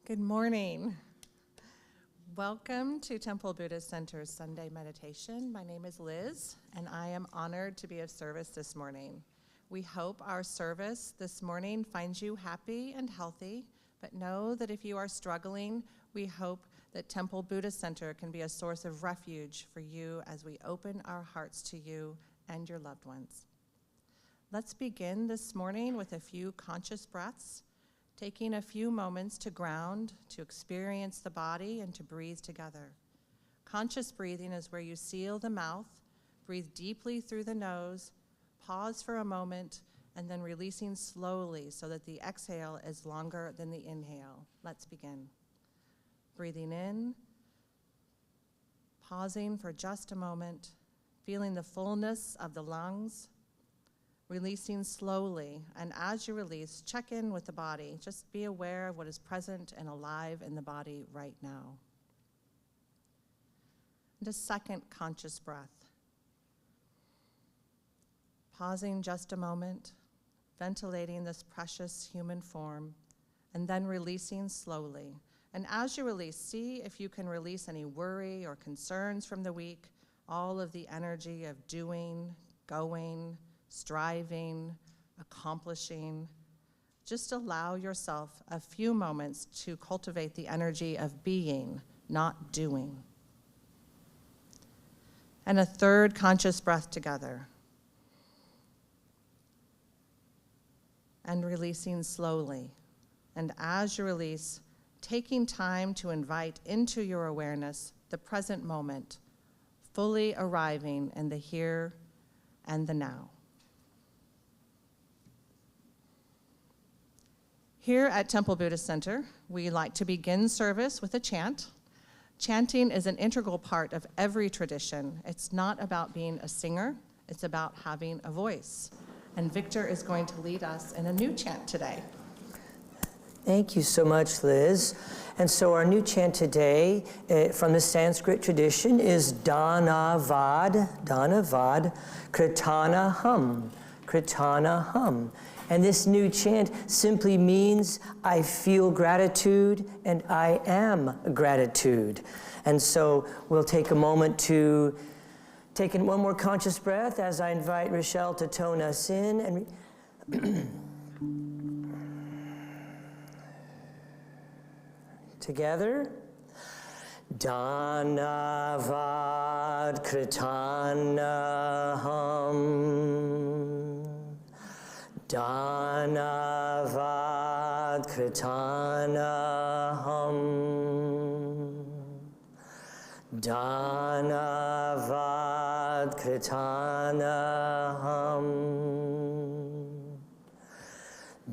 Good morning. Welcome to Temple Buddhist Center's Sunday meditation. My name is Liz, and I am honored to be of service this morning. We hope our service this morning finds you happy and healthy, but know that if you are struggling, we hope that Temple Buddhist Center can be a source of refuge for you as we open our hearts to you and your loved ones. Let's begin this morning with a few conscious breaths, taking a few moments to ground, to experience the body, and to breathe together. Conscious breathing is where you seal the mouth, breathe deeply through the nose, pause for a moment, and then releasing slowly so that the exhale is longer than the inhale. Let's begin. Breathing in, pausing for just a moment, feeling the fullness of the lungs, releasing slowly, and as you release, check in with the body. Just be aware of what is present and alive in the body right now. And a second conscious breath. Pausing just a moment, ventilating this precious human form, and then releasing slowly. And as you release, see if you can release any worry or concerns from the week, all of the energy of doing, going, striving, accomplishing. Just allow yourself a few moments to cultivate the energy of being, not doing. And a third conscious breath together. And releasing slowly. And as you release, taking time to invite into your awareness the present moment, fully arriving in the here and the now. Here at Temple Buddhist Center, we like to begin service with a chant. Chanting is an integral part of every tradition. It's not about being a singer, it's about having a voice. And Victor is going to lead us in a new chant today. Thank you so much, Liz. And so our new chant today from the Sanskrit tradition is Dhanavad, Kritana Hum, Kritana Hum. And this new chant simply means I feel gratitude and I am gratitude. And so we'll take a moment to take in one more conscious breath as I invite Rochelle to tone us in. And together. Dhanavad Kritana Hum. Dhanavad Kritana Hum. Dhanavad Kritana Hum.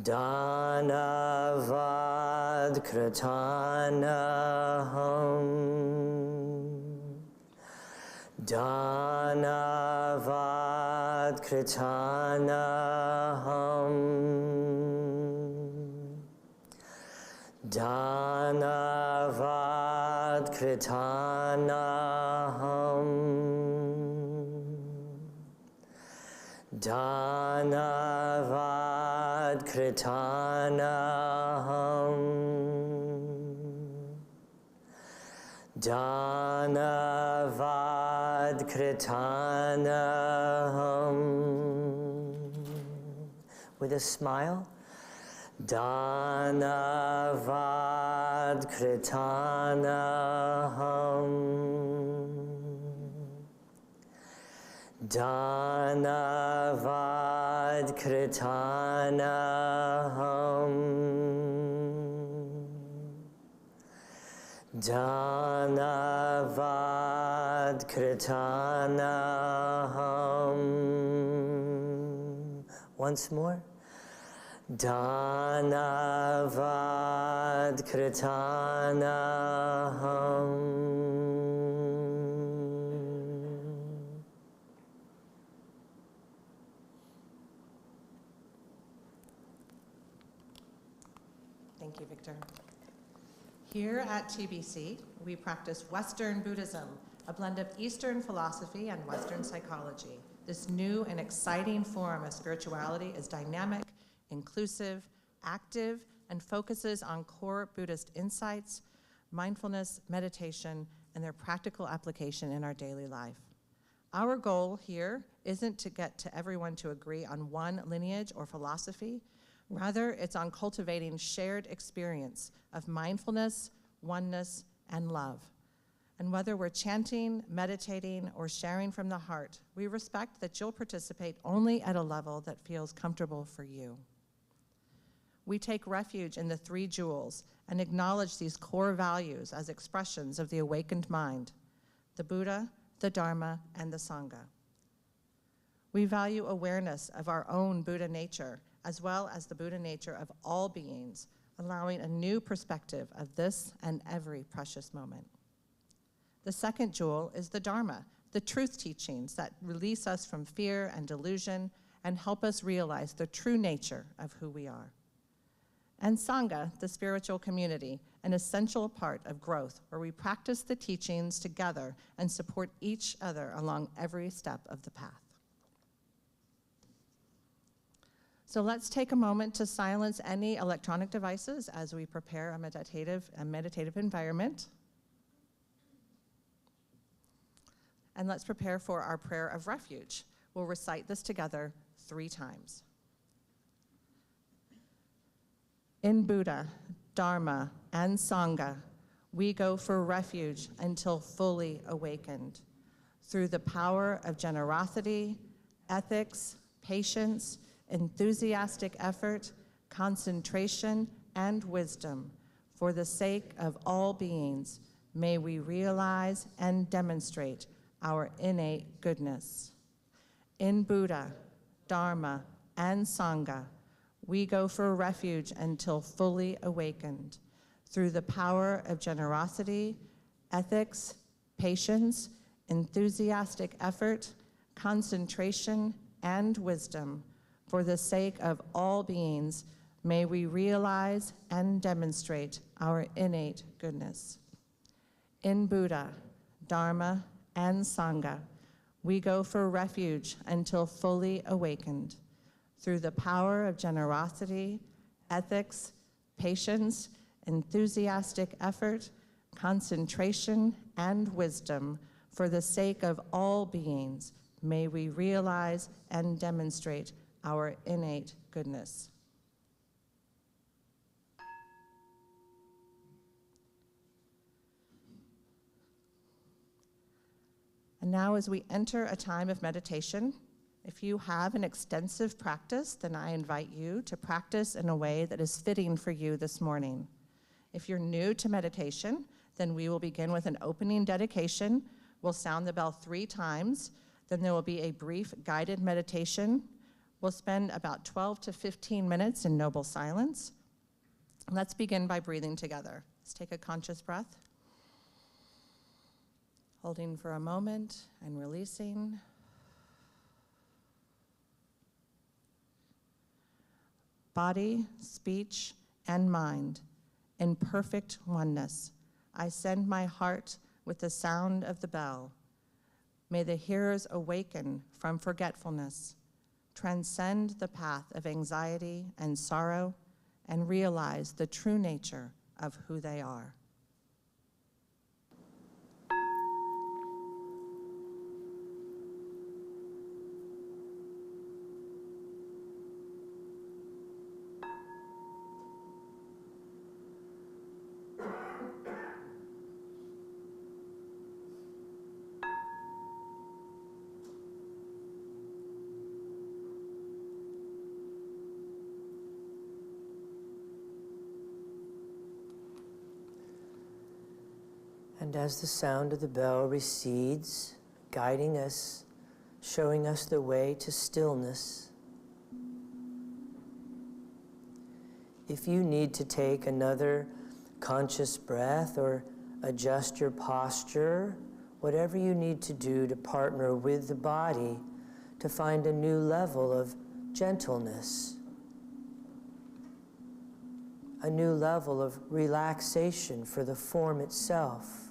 Dhanavad Kritana Hum. Dhanavad Kritana Hum. Dhanavad Kritana Hum. Dhanavad Kritana Hum. Dhanavad Kritana Hum. With a smile. Dhanavad Kritana Hum. Dhanavad Kritana Hum. Dhanavad Kritana Hum. Once more. Dhanavad Kritana Hum. Thank you, Victor. Here at TBC, we practice Western Buddhism, a blend of Eastern philosophy and Western psychology. This new and exciting form of spirituality is dynamic, inclusive, active, and focuses on core Buddhist insights, mindfulness, meditation, and their practical application in our daily life. Our goal here isn't to get to everyone to agree on one lineage or philosophy. Rather, it's on cultivating shared experience of mindfulness, oneness, and love. And whether we're chanting, meditating, or sharing from the heart, we respect that you'll participate only at a level that feels comfortable for you. We take refuge in the three jewels and acknowledge these core values as expressions of the awakened mind: the Buddha, the Dharma, and the Sangha. We value awareness of our own Buddha nature, as well as the Buddha nature of all beings, allowing a new perspective of this and every precious moment. The second jewel is the Dharma, the truth teachings that release us from fear and delusion and help us realize the true nature of who we are. And Sangha, the spiritual community, an essential part of growth where we practice the teachings together and support each other along every step of the path. So let's take a moment to silence any electronic devices as we prepare a meditative environment. And let's prepare for our prayer of refuge. We'll recite this together 3 times. In Buddha, Dharma, and Sangha, we go for refuge until fully awakened. Through the power of generosity, ethics, patience, enthusiastic effort, concentration, and wisdom, for the sake of all beings, may we realize and demonstrate our innate goodness. In Buddha, Dharma, and Sangha, we go for refuge until fully awakened. Through the power of generosity, ethics, patience, enthusiastic effort, concentration, and wisdom, for the sake of all beings, may we realize and demonstrate our innate goodness. In Buddha, Dharma, and Sangha, we go for refuge until fully awakened. Through the power of generosity, ethics, patience, enthusiastic effort, concentration, and wisdom, for the sake of all beings, may we realize and demonstrate our innate goodness. And now, as we enter a time of meditation, if you have an extensive practice, then I invite you to practice in a way that is fitting for you this morning. If you're new to meditation, then we will begin with an opening dedication. We'll sound the bell 3 times. Then there will be a brief guided meditation. We'll spend about 12 to 15 minutes in noble silence. Let's begin by breathing together. Let's take a conscious breath. Holding for a moment and releasing. Body, speech, and mind in perfect oneness, I send my heart with the sound of the bell. May the hearers awaken from forgetfulness, transcend the path of anxiety and sorrow, and realize the true nature of who they are. And as the sound of the bell recedes, guiding us, showing us the way to stillness, if you need to take another conscious breath or adjust your posture, whatever you need to do to partner with the body to find a new level of gentleness, a new level of relaxation for the form itself.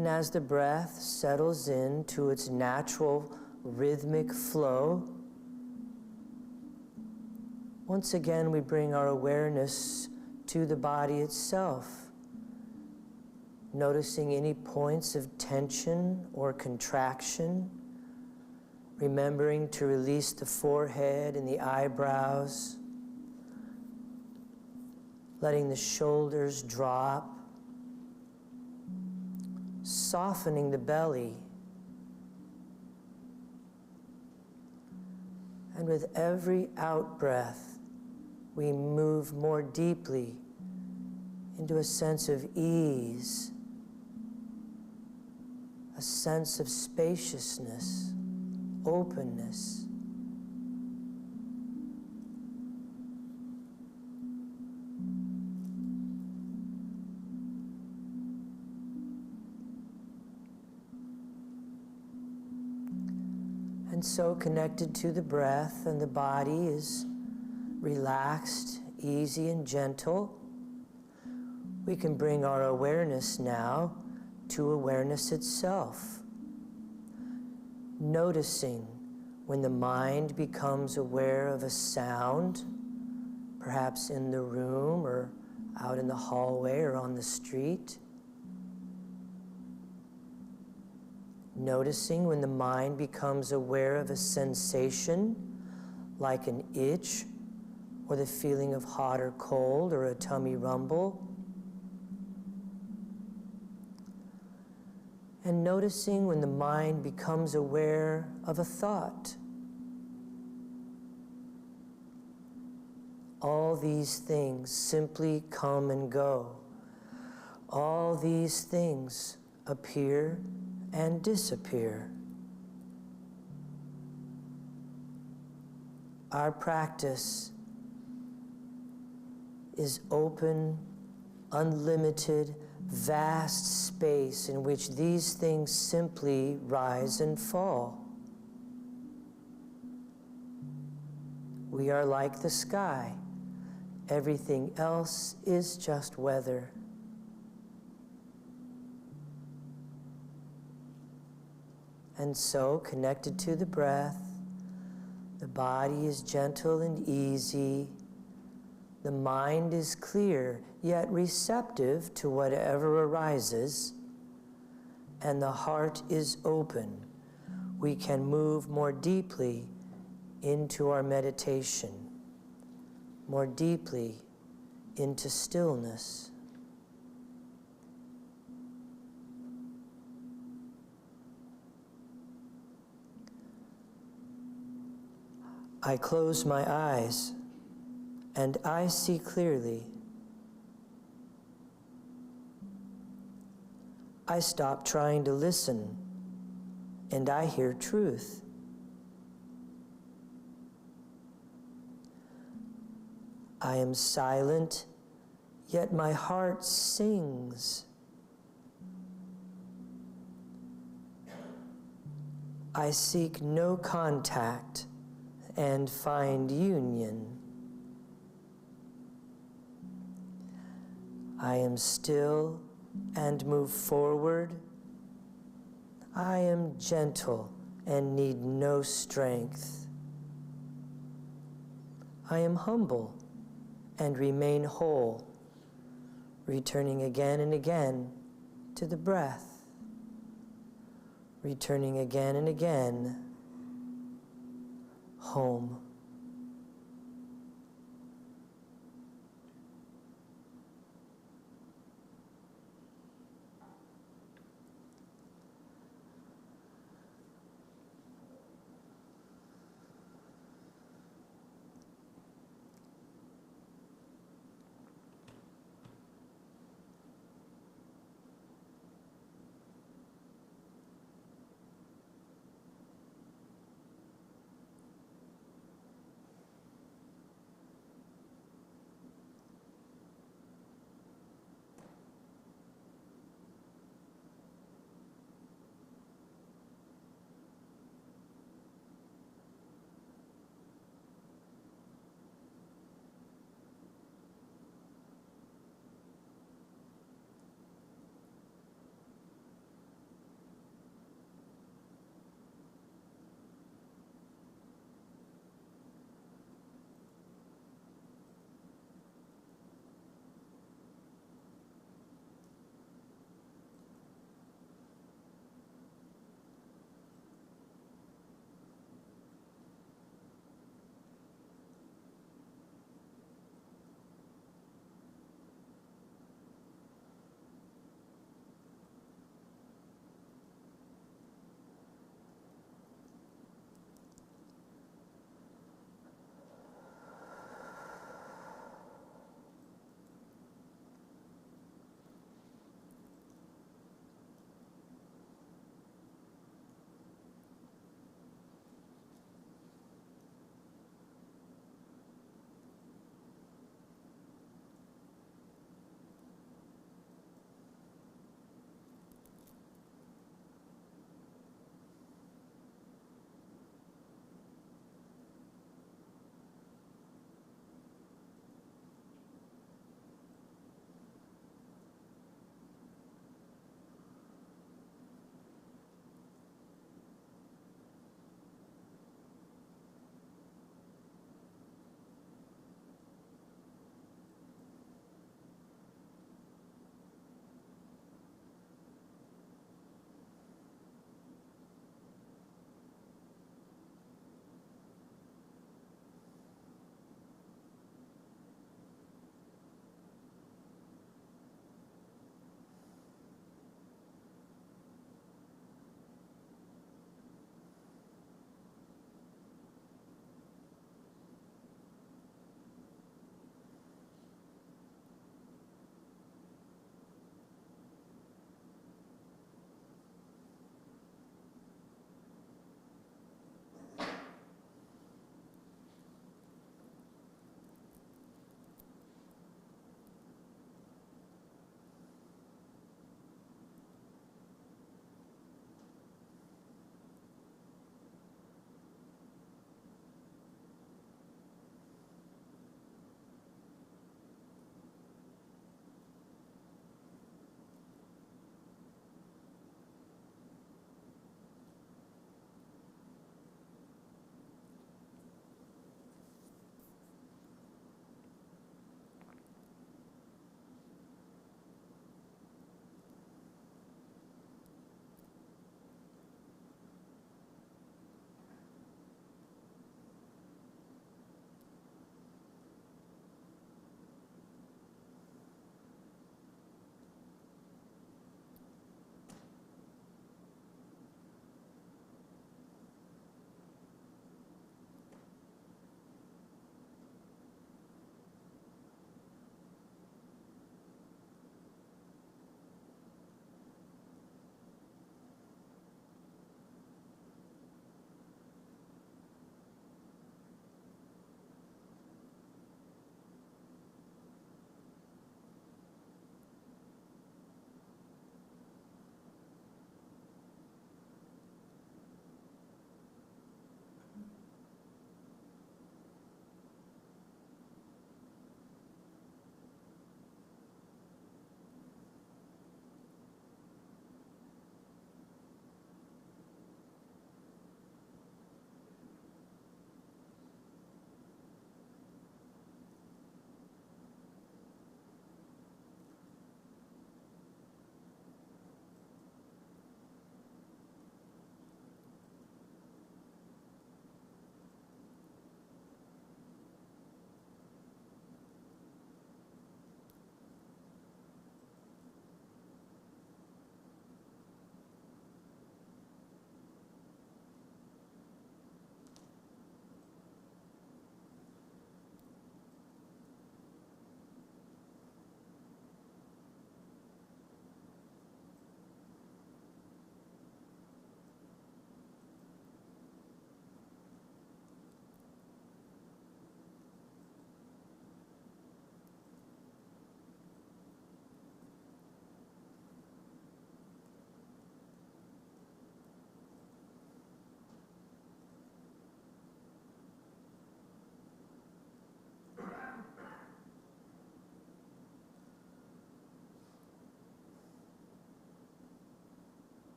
And as the breath settles into its natural rhythmic flow, once again we bring our awareness to the body itself, noticing any points of tension or contraction, remembering to release the forehead and the eyebrows, letting the shoulders drop, softening the belly. And with every out-breath, we move more deeply into a sense of ease, a sense of spaciousness, openness. And so connected to the breath, and the body is relaxed, easy, and gentle. We can bring our awareness now to awareness itself, noticing when the mind becomes aware of a sound, perhaps in the room or out in the hallway or on the street. Noticing when the mind becomes aware of a sensation, like an itch, or the feeling of hot or cold, or a tummy rumble. And noticing when the mind becomes aware of a thought. All these things simply come and go. All these things appear and disappear. Our practice is open, unlimited, vast space in which these things simply rise and fall. We are like the sky. Everything else is just weather. And so, connected to the breath, the body is gentle and easy. The mind is clear, yet receptive to whatever arises. And the heart is open. We can move more deeply into our meditation, more deeply into stillness. I close my eyes, and I see clearly. I stop trying to listen, and I hear truth. I am silent, yet my heart sings. I seek no contact and find union. I am still and move forward. I am gentle and need no strength. I am humble and remain whole, returning again and again to the breath, returning again and again home.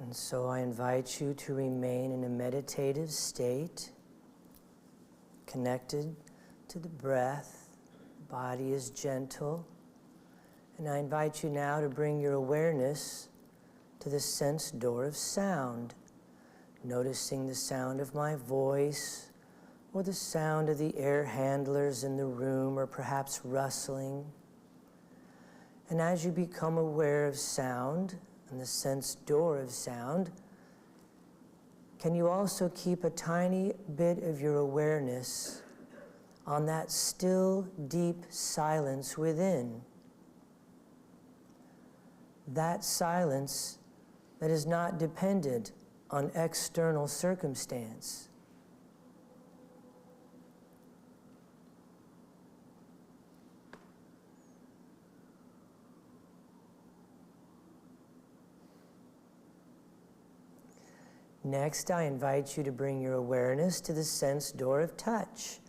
And so I invite you to remain in a meditative state, connected to the breath. The body is gentle. And I invite you now to bring your awareness to the sense door of sound, noticing the sound of my voice or the sound of the air handlers in the room or perhaps rustling. And as you become aware of sound and the sense door of sound, can you also keep a tiny bit of your awareness on that still, deep silence within? That silence that is not dependent on external circumstance. Next, I invite you to bring your awareness to the sense door of touch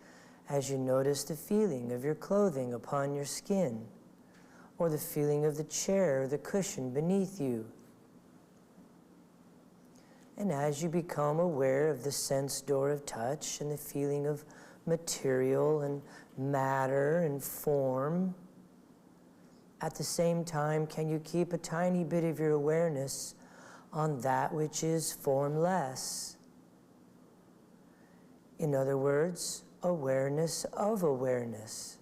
as you notice the feeling of your clothing upon your skin, or the feeling of the chair or the cushion beneath you. And as you become aware of the sense door of touch and the feeling of material and matter and form, at the same time, can you keep a tiny bit of your awareness on that which is formless? In other words, awareness of awareness.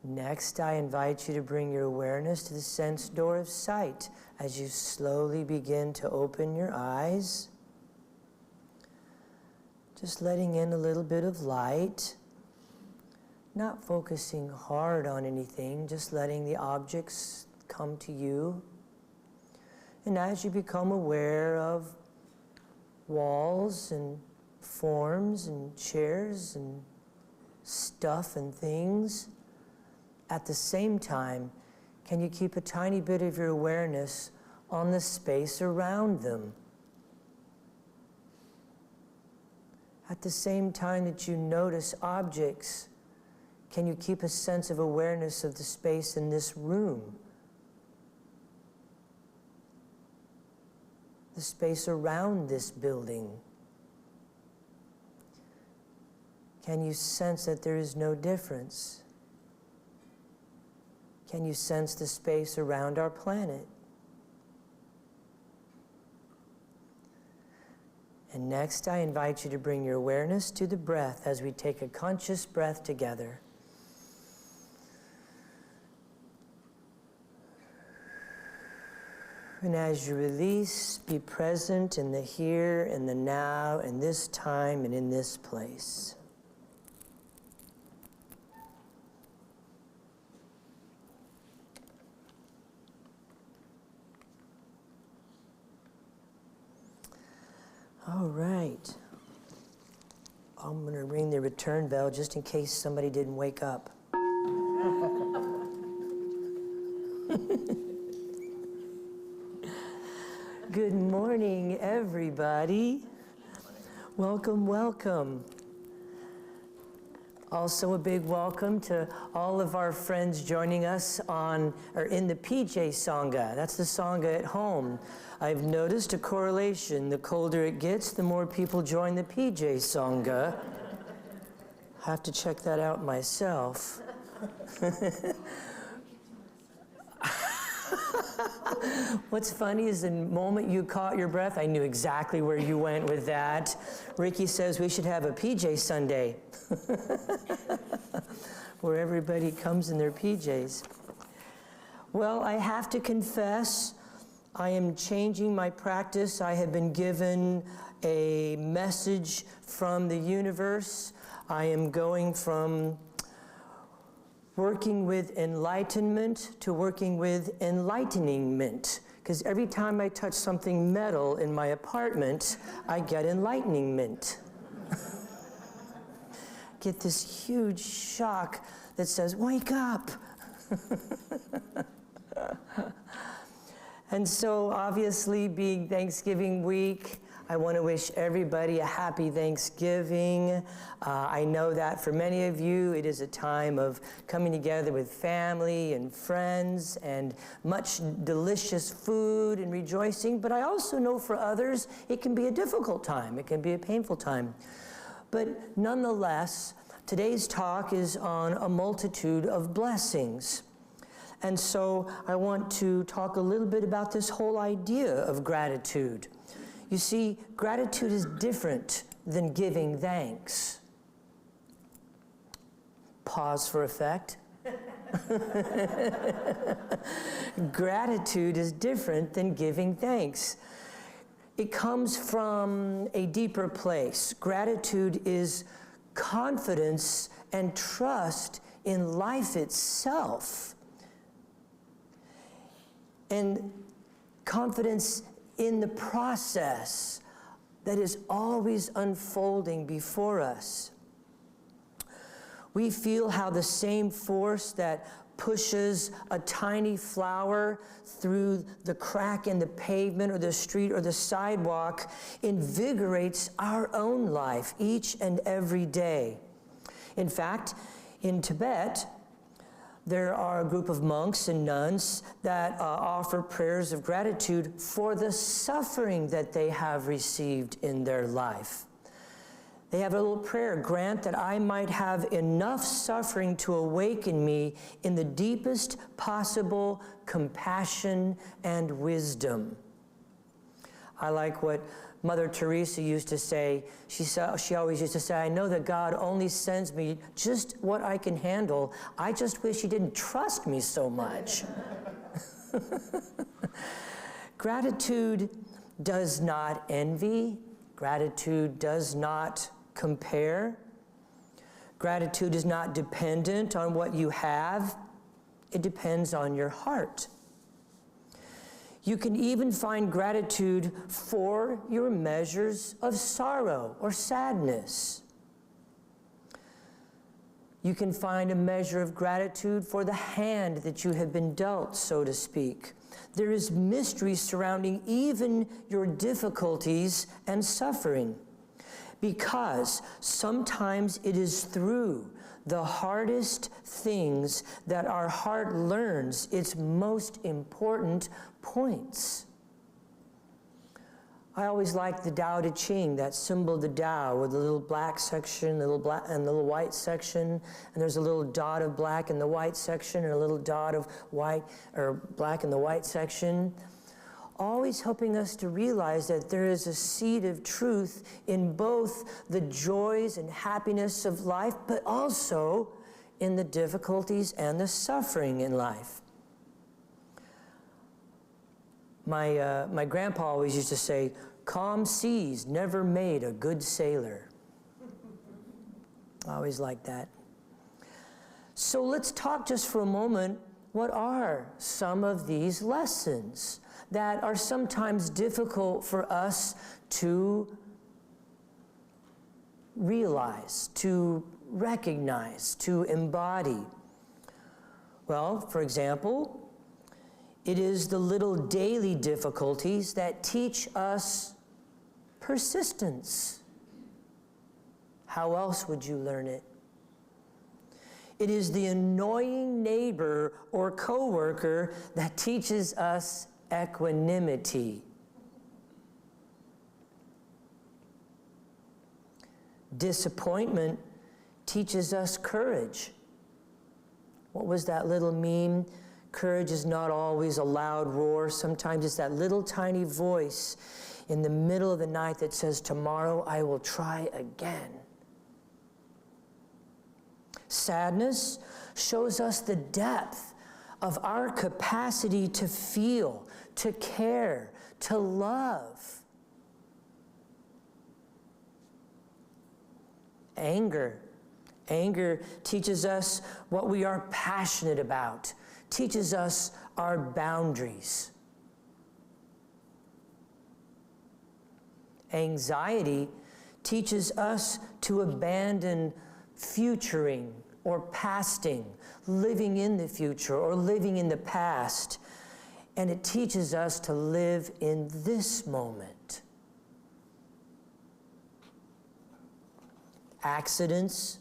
Next, I invite you to bring your awareness to the sense door of sight as you slowly begin to open your eyes. Just letting in a little bit of light, not focusing hard on anything, just letting the objects come to you. And as you become aware of walls and forms and chairs and stuff and things, at the same time, can you keep a tiny bit of your awareness on the space around them? At the same time that you notice objects, can you keep a sense of awareness of the space in this room? The space around this building? Can you sense that there is no difference? Can you sense the space around our planet? And next, I invite you to bring your awareness to the breath as we take a conscious breath together. And as you release, be present in the here and the now, in this time and in this place. All right. I'm going to ring the return bell just in case somebody didn't wake up. Good morning, everybody. Welcome, welcome. Also a big welcome to all of our friends joining us in the PJ Sangha. That's the Sangha at home. I've noticed a correlation. The colder it gets, the more people join the PJ Sangha. I have to check that out myself. What's funny is the moment you caught your breath, I knew exactly where you went with that. Ricky says we should have a PJ Sunday where everybody comes in their PJs. Well, I have to confess, I am changing my practice. I have been given a message from the universe. I am going from working with enlightenment to working with enlighteningment. Because every time I touch something metal in my apartment, I get enlighteningment. Get this huge shock that says, wake up. And so, obviously, being Thanksgiving week, I want to wish everybody a happy Thanksgiving. I know that for many of you, it is a time of coming together with family and friends and much delicious food and rejoicing. But I also know for others, it can be a difficult time. It can be a painful time. But nonetheless, today's talk is on a multitude of blessings. And so I want to talk a little bit about this whole idea of gratitude. You see, gratitude is different than giving thanks. Pause for effect. Gratitude is different than giving thanks. It comes from a deeper place. Gratitude is confidence and trust in life itself. And confidence in the process that is always unfolding before us. We feel how the same force that pushes a tiny flower through the crack in the pavement or the street or the sidewalk invigorates our own life each and every day. In fact, in Tibet, there are a group of monks and nuns that offer prayers of gratitude for the suffering that they have received in their life. They have a little prayer: grant that I might have enough suffering to awaken me in the deepest possible compassion and wisdom. I like what Mother Teresa used to say. She always used to say, I know that God only sends me just what I can handle. I just wish he didn't trust me so much. Gratitude does not envy. Gratitude does not compare. Gratitude is not dependent on what you have. It depends on your heart. You can even find gratitude for your measures of sorrow or sadness. You can find a measure of gratitude for the hand that you have been dealt, so to speak. There is mystery surrounding even your difficulties and suffering, because sometimes it is through the hardest things that our heart learns its most important points. I always liked the Tao Te Ching, that symbol of the Tao, with the little black section, the little black and the little white section, and there's a little dot of black in the white section, and a little dot of white or black in the white section. Always helping us to realize that there is a seed of truth in both the joys and happiness of life, but also in the difficulties and the suffering in life. My grandpa always used to say, calm seas never made a good sailor. I always liked that. So let's talk just for a moment, what are some of these lessons that are sometimes difficult for us to realize, to recognize, to embody? Well, for example, it is the little daily difficulties that teach us persistence. How else would you learn it? It is the annoying neighbor or coworker that teaches us equanimity. Disappointment teaches us courage. What was that little meme? Courage is not always a loud roar. Sometimes it's that little tiny voice in the middle of the night that says, tomorrow I will try again. Sadness shows us the depth of our capacity to feel, to care, to love. Anger teaches us what we are passionate about, teaches us our boundaries. Anxiety teaches us to abandon futuring or pasting, living in the future or living in the past. And it teaches us to live in this moment. Accidents,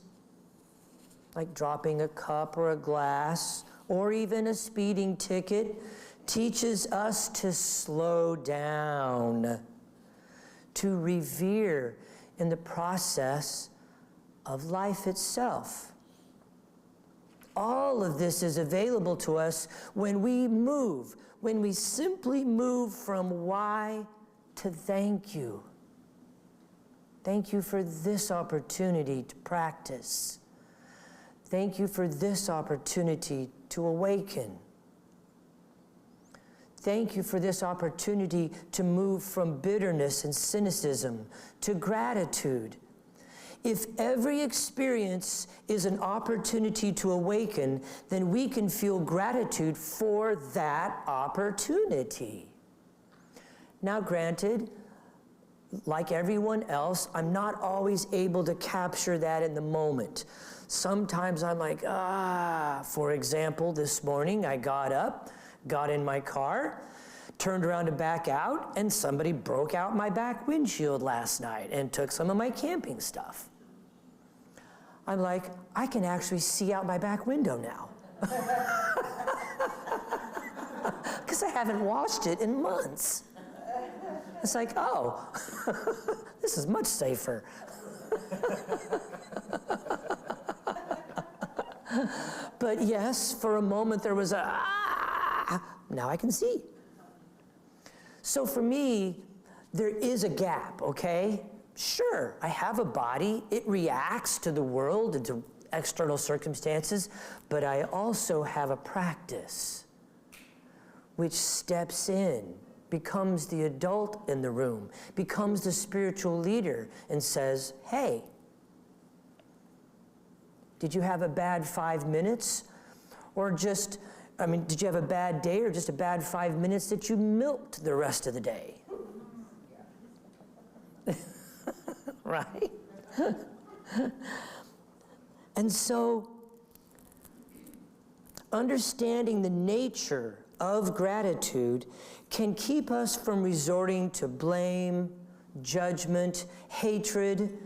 like dropping a cup or a glass, or even a speeding ticket, teaches us to slow down, to revere in the process of life itself. All of this is available to us when we move, when we simply move from why to thank you. Thank you for this opportunity to practice. Thank you for this opportunity to awaken. Thank you for this opportunity to move from bitterness and cynicism to gratitude. If every experience is an opportunity to awaken, then we can feel gratitude for that opportunity. Now, granted, like everyone else, I'm not always able to capture that in the moment. Sometimes I'm like, for example, this morning I got up, got in my car, turned around to back out, and somebody broke out my back windshield last night and took some of my camping stuff. I'm like, I can actually see out my back window now. Because I haven't washed it in months. It's like, oh, this is much safer. But yes, for a moment there was now I can see. So for me, there is a gap, okay? Sure, I have a body, it reacts to the world and to external circumstances, but I also have a practice which steps in, becomes the adult in the room, becomes the spiritual leader, and says, hey, did you have a bad 5 minutes? Or just, did you have a bad day or just a bad 5 minutes that you milked the rest of the day? Right? And so, understanding the nature of gratitude can keep us from resorting to blame, judgment, hatred,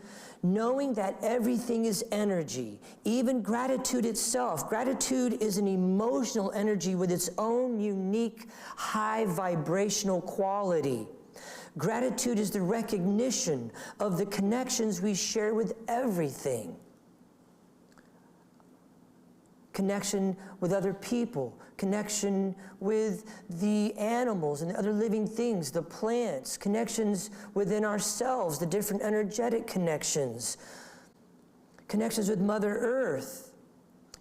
knowing that everything is energy, even gratitude itself. Gratitude is an emotional energy with its own unique high vibrational quality. Gratitude is the recognition of the connections we share with everything. Connection with other people, connection with the animals and the other living things, the plants, connections within ourselves, the different energetic connections, connections with Mother Earth.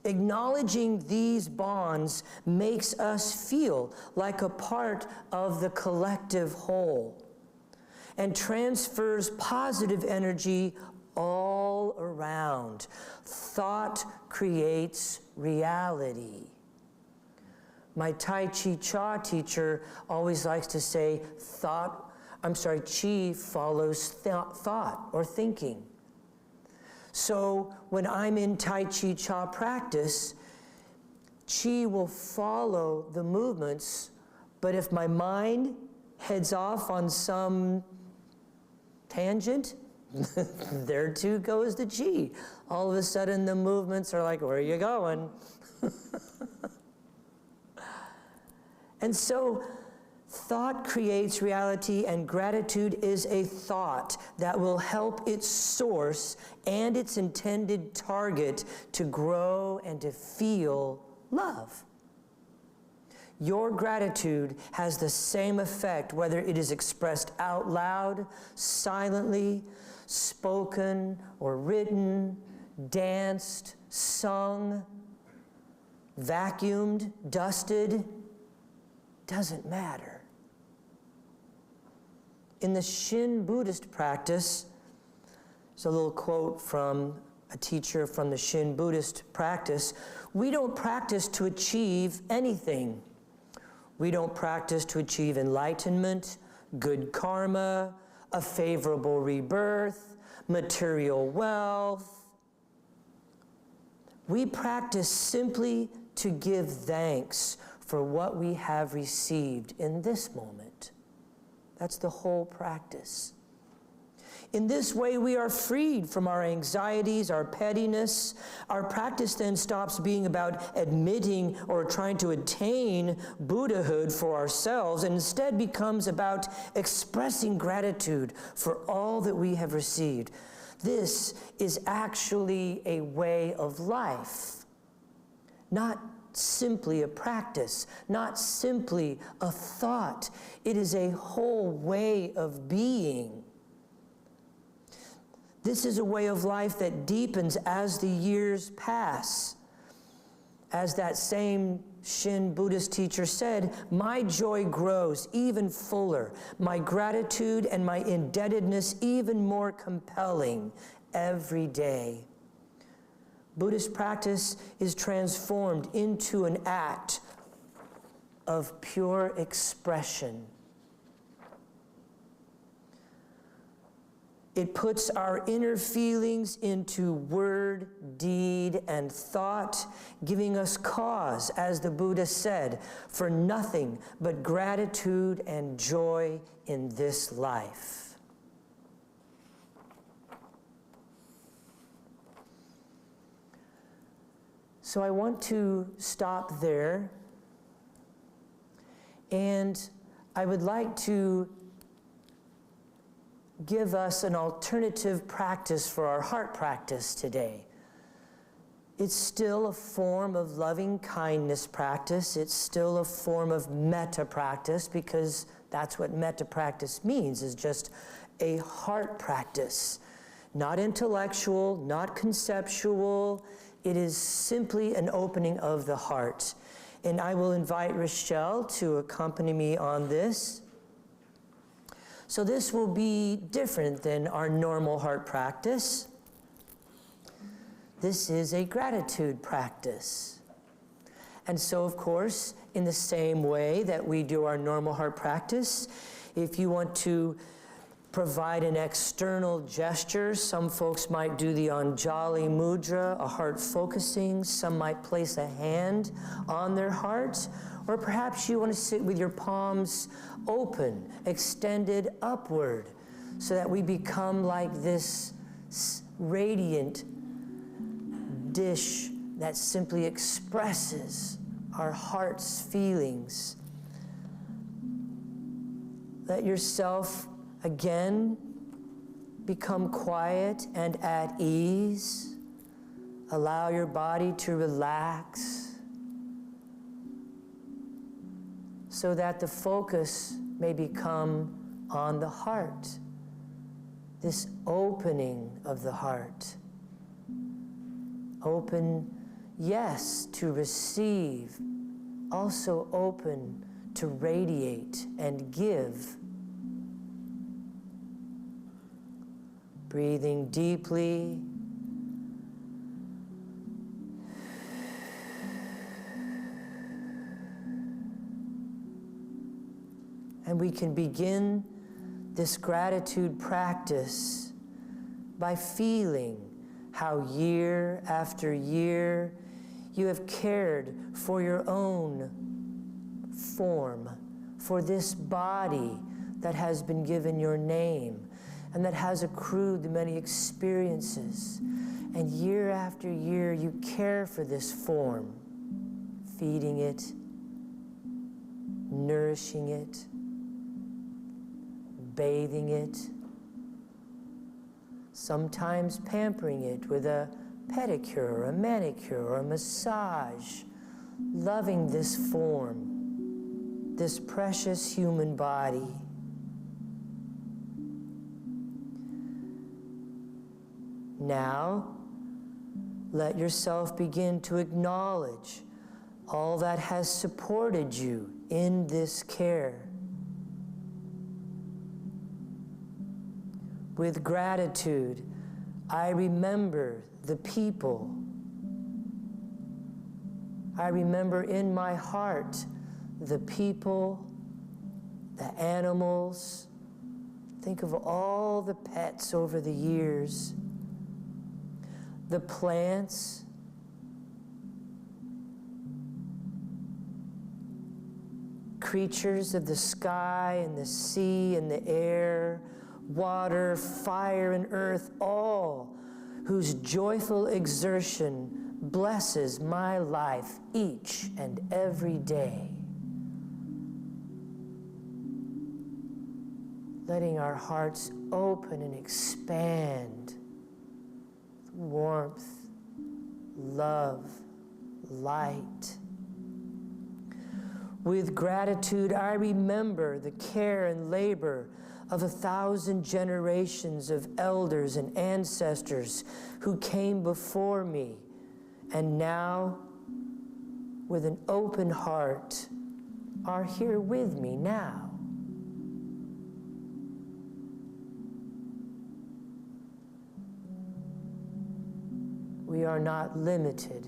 Acknowledging these bonds makes us feel like a part of the collective whole and transfers positive energy all around. Thought creates reality. My Tai Chi Cha teacher always likes to say, Chi follows thought or thinking. So when I'm in Tai Chi Cha practice, Chi will follow the movements, but if my mind heads off on some tangent, there too goes the Chi. All of a sudden the movements are like, where are you going? And so thought creates reality, and gratitude is a thought that will help its source and its intended target to grow and to feel love. Your gratitude has the same effect whether it is expressed out loud, silently, spoken or written, danced, sung, vacuumed, dusted. Doesn't matter. In the Shin Buddhist practice, there's a little quote from a teacher from the Shin Buddhist practice. We don't practice to achieve anything. We don't practice to achieve enlightenment, good karma, a favorable rebirth, material wealth. We practice simply to give thanks for what we have received in this moment. That's the whole practice. In this way, we are freed from our anxieties, our pettiness. Our practice then stops being about admitting or trying to attain Buddhahood for ourselves, and instead becomes about expressing gratitude for all that we have received. This is actually a way of life, not simply a practice, not simply a thought. It is a whole way of being. This is a way of life that deepens as the years pass. As that same Shin Buddhist teacher said, my joy grows even fuller, my gratitude and my indebtedness even more compelling every day. Buddhist practice is transformed into an act of pure expression. It puts our inner feelings into word, deed, and thought, giving us cause, as the Buddha said, for nothing but gratitude and joy in this life. So I want to stop there, and I would like to give us an alternative practice for our heart practice today. It's still a form of loving kindness practice. It's still a form of metta practice, because that's what metta practice means, is just a heart practice. Not intellectual, not conceptual. It is simply an opening of the heart. And I will invite Rochelle to accompany me on this. So this will be different than our normal heart practice. This is a gratitude practice. And so, of course, in the same way that we do our normal heart practice, if you want to provide an external gesture, some folks might do the Anjali Mudra, a heart focusing. Some might place a hand on their heart. Or perhaps you want to sit with your palms open, extended upward, so that we become like this radiant dish that simply expresses our heart's feelings. Let yourself again become quiet and at ease. Allow your body to relax, so that the focus may become on the heart, this opening of the heart. Open, yes, to receive, also open to radiate and give. Breathing deeply. And we can begin this gratitude practice by feeling how year after year you have cared for your own form, for this body that has been given your name and that has accrued the many experiences. And year after year you care for this form, feeding it, nourishing it, bathing it, sometimes pampering it with a pedicure or a manicure or a massage, loving this form, this precious human body. Now, let yourself begin to acknowledge all that has supported you in this care. With gratitude, I remember the people. I remember in my heart the people, the animals. Think of all the pets over the years, the plants, creatures of the sky and the sea and the air, water, fire, and earth, all whose joyful exertion blesses my life each and every day. Letting our hearts open and expand with warmth, love, light. With gratitude, I remember the care and labor of 1,000 generations of elders and ancestors who came before me, and now, with an open heart, are here with me now. We are not limited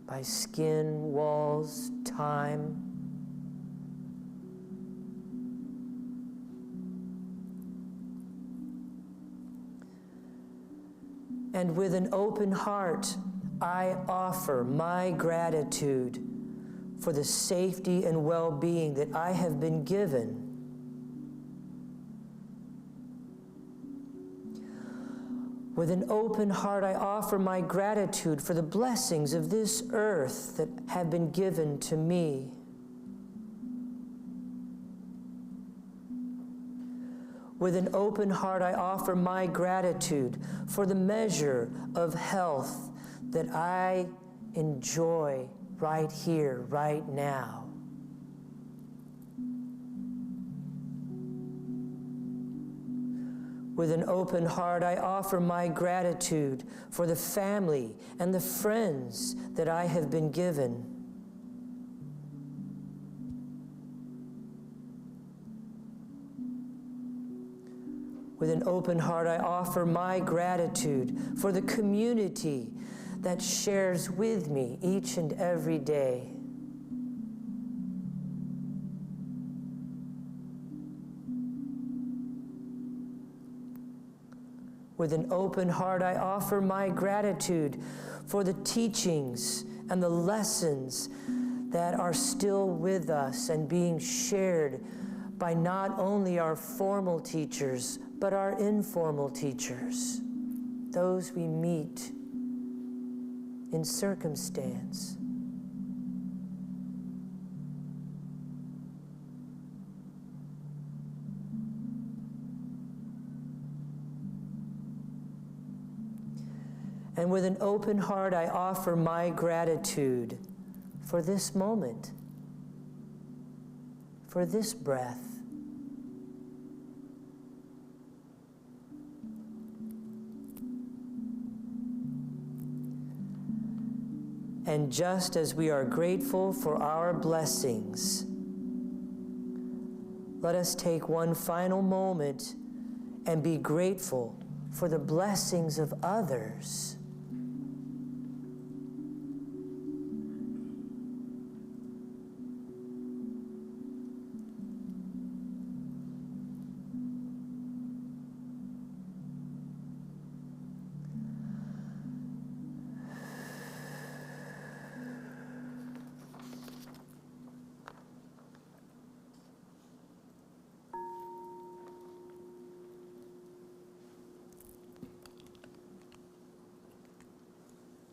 by skin, walls, time. And with an open heart, I offer my gratitude for the safety and well-being that I have been given. With an open heart, I offer my gratitude for the blessings of this earth that have been given to me. With an open heart, I offer my gratitude for the measure of health that I enjoy right here, right now. With an open heart, I offer my gratitude for the family and the friends that I have been given. With an open heart, I offer my gratitude for the community that shares with me each and every day. With an open heart, I offer my gratitude for the teachings and the lessons that are still with us and being shared by not only our formal teachers, but our informal teachers, those we meet in circumstance. And with an open heart, I offer my gratitude for this moment, for this breath. And just as we are grateful for our blessings, let us take one final moment and be grateful for the blessings of others.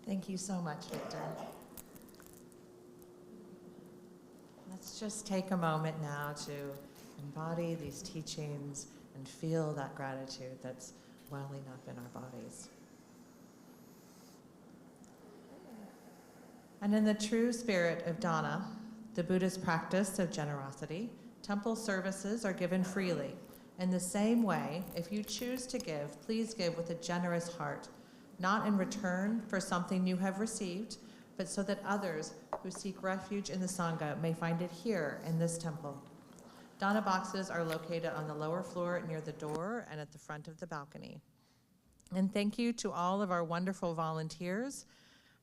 Thank you so much, Victor. Let's just take a moment now to embody these teachings and feel that gratitude that's welling up in our bodies. And in the true spirit of Dana, the Buddhist practice of generosity, temple services are given freely. In the same way, if you choose to give, please give with a generous heart, not in return for something you have received, but so that others who seek refuge in the Sangha may find it here in this temple. Dana boxes are located on the lower floor near the door and at the front of the balcony. And thank you to all of our wonderful volunteers,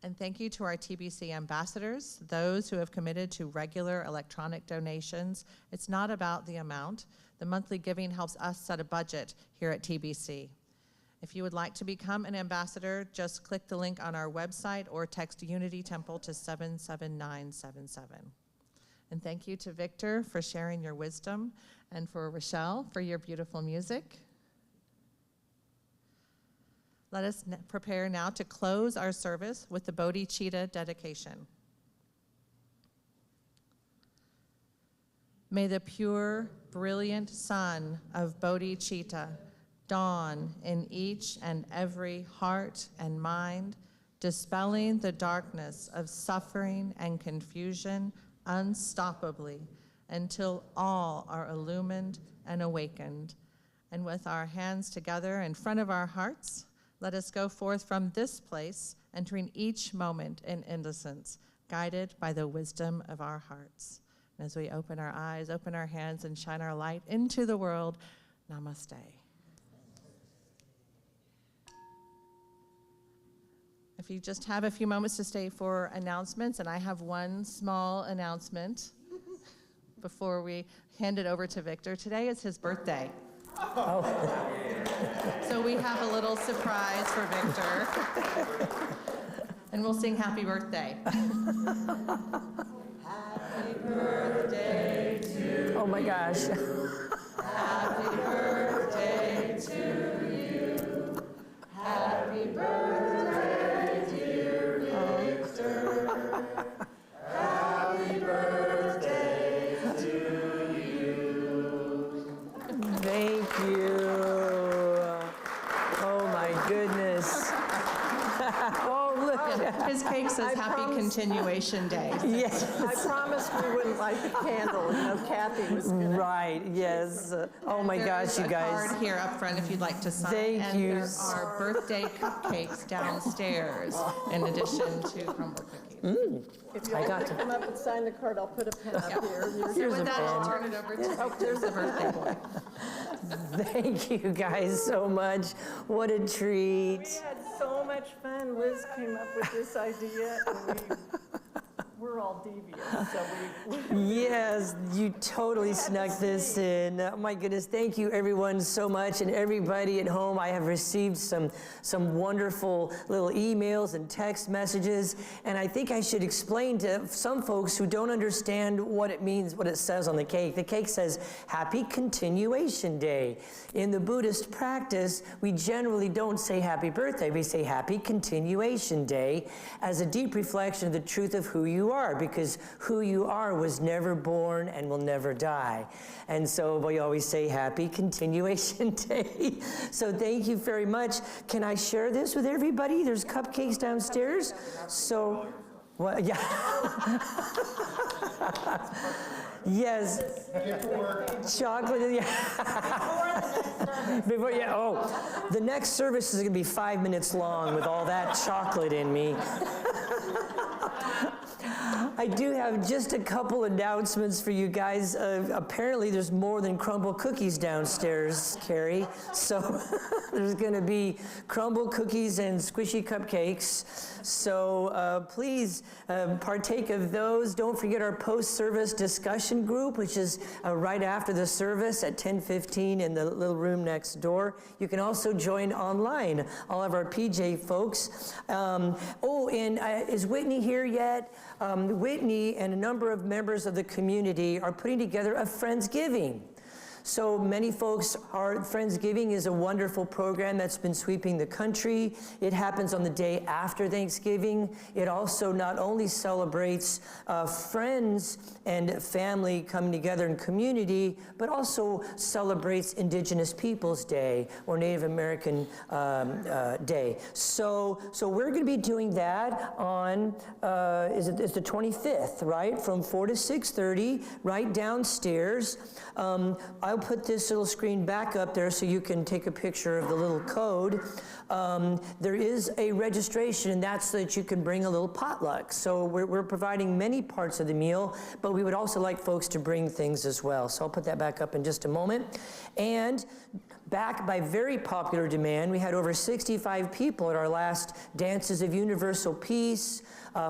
and thank you to our TBC ambassadors, those who have committed to regular electronic donations. It's not about the amount. The monthly giving helps us set a budget here at TBC. If you would like to become an ambassador, just click the link on our website or text Unity Temple to 77977. And thank you to Victor for sharing your wisdom, and for Rochelle for your beautiful music. Let us prepare now to close our service with the Bodhicitta dedication. May the pure, brilliant sun of Bodhicitta dawn in each and every heart and mind, dispelling the darkness of suffering and confusion unstoppably until all are illumined and awakened. And with our hands together in front of our hearts, let us go forth from this place, entering each moment in innocence, guided by the wisdom of our hearts. And as we open our eyes, open our hands, and shine our light into the world, namaste. If you just have a few moments to stay for announcements, and I have one small announcement before we hand it over to Victor. Today is his birthday. Oh. So we have a little surprise for Victor. And we'll sing happy birthday. Happy birthday to you. Oh my gosh. Happy birthday to you. Happy birthday, dear Victor. Happy birthday to you. Thank you. Oh my goodness. Oh, look. His cake says Happy Continuation Day. Yes. I promised we wouldn't light the candle. You know, Kathy was going to. Right, yes. Oh my gosh, you There's a guys. card here up front if you'd like to sign. Thank and you. There are birthday cupcakes downstairs in addition to crumble cookies. If you I got want to to- come up and sign the card, I'll put a pen up here. So Here's with a that, I'll pen. turn it over to there's the birthday boy. Thank you guys so much. What a treat. We had so much fun. Liz came up with this idea, and we're all devious, so we Yes, you totally snuck this in. Oh my goodness, thank you everyone so much, and everybody at home. I have received some wonderful little emails and text messages, and I think I should explain to some folks who don't understand what it means, what it says on the cake. The cake says, Happy Continuation Day. In the Buddhist practice, we generally don't say happy birthday, we say Happy Continuation Day as a deep reflection of the truth of who you are, because who you are was never born and will never die. And so we always say Happy Continuation Day. So thank you very much. Can I share this with everybody? There's cupcakes downstairs. So, well, yeah. Yes. Chocolate, yeah. Before, yeah, oh, the next service is gonna be 5 minutes long with all that chocolate in me. I do have just a couple announcements for you guys. Apparently there's more than crumble cookies downstairs, Carrie. So there's gonna be crumble cookies and squishy cupcakes. So please partake of those. Don't forget our post-service discussion group, which is right after the service at 10:15 in the little room next door. You can also join online, all of our PJ folks. Oh, and is Whitney here yet? Whitney and a number of members of the community are putting together a Friendsgiving. So many folks are, Friendsgiving is a wonderful program that's been sweeping the country. It happens on the day after Thanksgiving. It also not only celebrates friends and family coming together in community, but also celebrates Indigenous Peoples Day or Native American Day. So we're gonna be doing that on, it's the 25th, right? From 4 to 6:30, right downstairs. I'll put this little screen back up there so you can take a picture of the little code. There is a registration, and that's so that you can bring a little potluck. So we're providing many parts of the meal, but we would also like folks to bring things as well. So I'll put that back up in just a moment. And back by very popular demand, we had over 65 people at our last Dances of Universal Peace,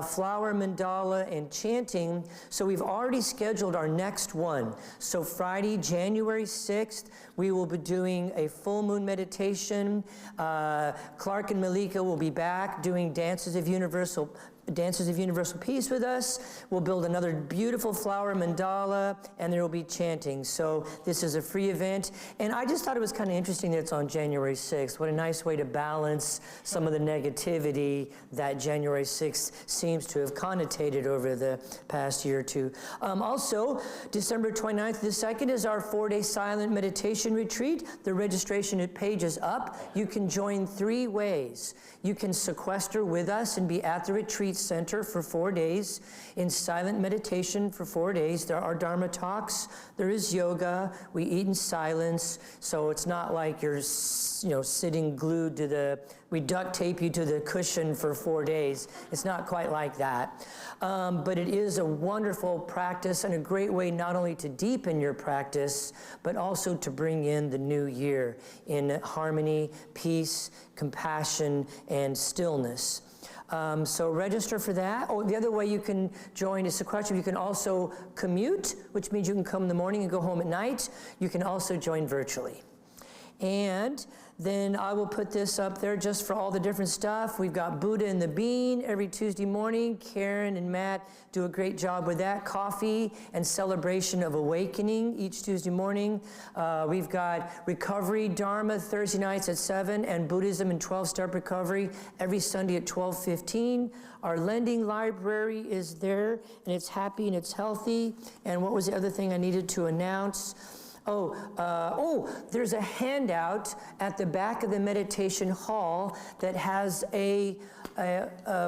flower mandala, and chanting. So we've already scheduled our next one. So Friday, January 6th, we will be doing a full moon meditation. Clark and Malika will be back doing Dances of Universal Dancers of Universal Peace with us. We'll build another beautiful flower mandala, and there will be chanting. So this is a free event. And I just thought it was kind of interesting that it's on January 6th. What a nice way to balance some of the negativity that January 6th seems to have connotated over the past year or two. Also, December 29th to the 2nd is our 4-day silent meditation retreat. The registration page is up. You can join 3 ways. You can sequester with us and be at the retreat center for 4 days in silent meditation for 4 days. There are Dharma talks. There is yoga. We eat in silence. So it's not like you're, sitting glued to we duct tape you to the cushion for 4 days. It's not quite like that. But it is a wonderful practice and a great way not only to deepen your practice, but also to bring in the new year in harmony, peace, compassion, and stillness. So register for that. Oh, the other way you can join is sequester. You can also commute, which means you can come in the morning and go home at night. You can also join virtually. And then I will put this up there just for all the different stuff. We've got Buddha and the Bean every Tuesday morning. Karen and Matt do a great job with that. Coffee and celebration of awakening each Tuesday morning. We've got Recovery Dharma Thursday nights at 7 and Buddhism and 12-step recovery every Sunday at 12:15. Our lending library is there, and it's happy and it's healthy. And what was the other thing I needed to announce? There's a handout at the back of the meditation hall that has a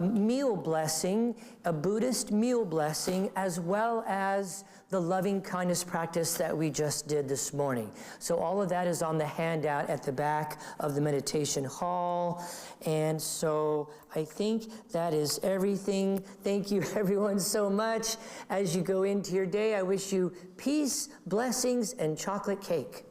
meal blessing, a Buddhist meal blessing, as well as the loving kindness practice that we just did this morning. So all of that is on the handout at the back of the meditation hall. And so I think that is everything. Thank you everyone so much. As you go into your day, I wish you peace, blessings, and chocolate cake.